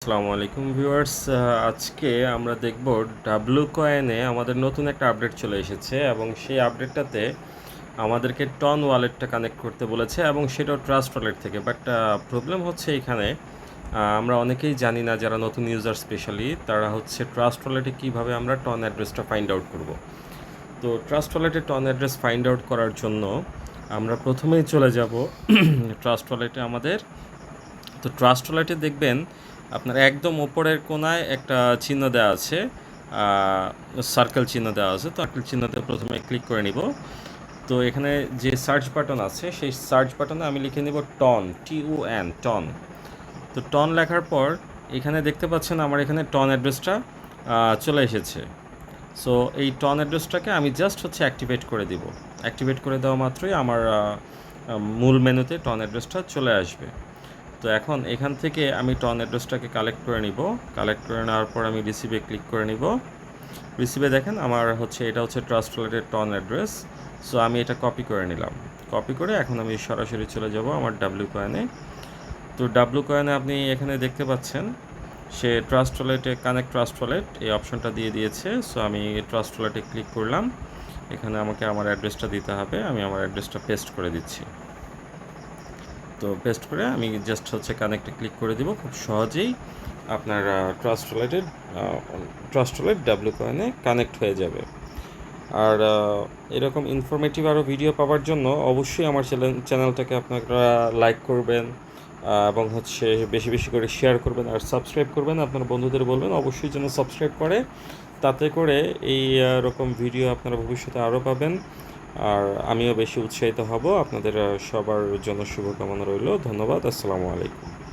আসসালামু আলাইকুম ভিউয়ার্স, আজকে আমরা দেখব ডাব্লু কয়েনে আমাদের নতুন একটা আপডেট চলে এসেছে এবং সেই আপডেটটাতে আমাদেরকে টন ওয়ালেটটা কানেক্ট করতে বলেছে এবং সেটাও ট্রাস্ট ওয়ালেট থেকে। বাট প্রবলেম হচ্ছে এখানে আমরা অনেকেই জানি না, যারা নতুন ইউজার স্পেশালি তারা হচ্ছে ট্রাস্ট ওয়ালেটে কীভাবে আমরা টন অ্যাড্রেসটা ফাইন্ড আউট করব। তো ট্রাস্ট ওয়ালেটে টন অ্যাড্রেস ফাইন্ড আউট করার জন্য আমরা প্রথমেই চলে যাব ট্রাস্ট ওয়ালেটে আমাদের। তো ট্রাস্ট ওয়ালেটে দেখবেন আপনার একদম ওপরের কোনায় একটা চিহ্ন দেওয়া আছে, সার্কেল চিহ্ন দেওয়া আছে। তো সার্কেল চিহ্নতে প্রথমে ক্লিক করে নিব। তো এখানে যে সার্চ বাটন আছে সেই সার্চ বাটনে আমি লিখে নিব টন, TON, টন। তো টন লেখার পর এখানে দেখতে পাচ্ছেন আমার এখানে টন অ্যাড্রেসটা চলে এসেছে। সো এই টন অ্যাড্রেসটাকে আমি জাস্ট অ্যাক্টিভেট করে দিব। অ্যাক্টিভেট করে দেওয়া মাত্রই আমার মূল মেনুতে টন অ্যাড্রেসটা চলে আসবে। তো এখন এখান থেকে আমি টন অ্যাড্রেসটাকে কালেক্ট করে নিব। কালেক্ট করে নেওয়ার পর আমি রিসিভে ক্লিক করে নিব। রিসিভে দেখেন আমার এটা ট্রাস্ট ওয়ালেটের টন অ্যাড্রেস। সো আমি এটা কপি করে নিলাম। কপি করে এখন আমি সরাসরি চলে যাব আমার ডাব্লু কয়েনে। তো ডাব্লু কয়েনে আপনি এখানে দেখতে পাচ্ছেন সে ট্রাস্ট ওয়ালেটে কানেক্ট ট্রাস্ট ওয়ালেট এই অপশনটা দিয়ে দিয়েছে। সো আমি ট্রাস্ট ওয়ালেটে ক্লিক করলাম। এখানে আমাকে আমার অ্যাড্রেসটা দিতে হবে। আমি আমার অ্যাড্রেসটা পেস্ট করে দিচ্ছি। তো পেস্ট করে আমি জাস্ট কানেক্টে ক্লিক করে দিব। খুব সহজেই আপনার ট্রাস্ট ওয়ালেট ডাব্লু কয়েনে কানেক্ট হয়ে যাবে। আর এরকম ইনফরমেটিভ আরও ভিডিও পাওয়ার জন্য অবশ্যই আমার চ্যানেলটাকে আপনারা লাইক করবেন এবং বেশি বেশি করে শেয়ার করবেন আর সাবস্ক্রাইব করবেন। আপনার বন্ধুদের বলবেন অবশ্যই যেন সাবস্ক্রাইব করে, তাতে করে এই রকম ভিডিও আপনারা ভবিষ্যতে আরও পাবেন। আর আমিও বেশি উৎসাহিত হব। আপনাদের সবার জন্য শুভকামনা রইল। ধন্যবাদ। আসসালামু আলাইকুম।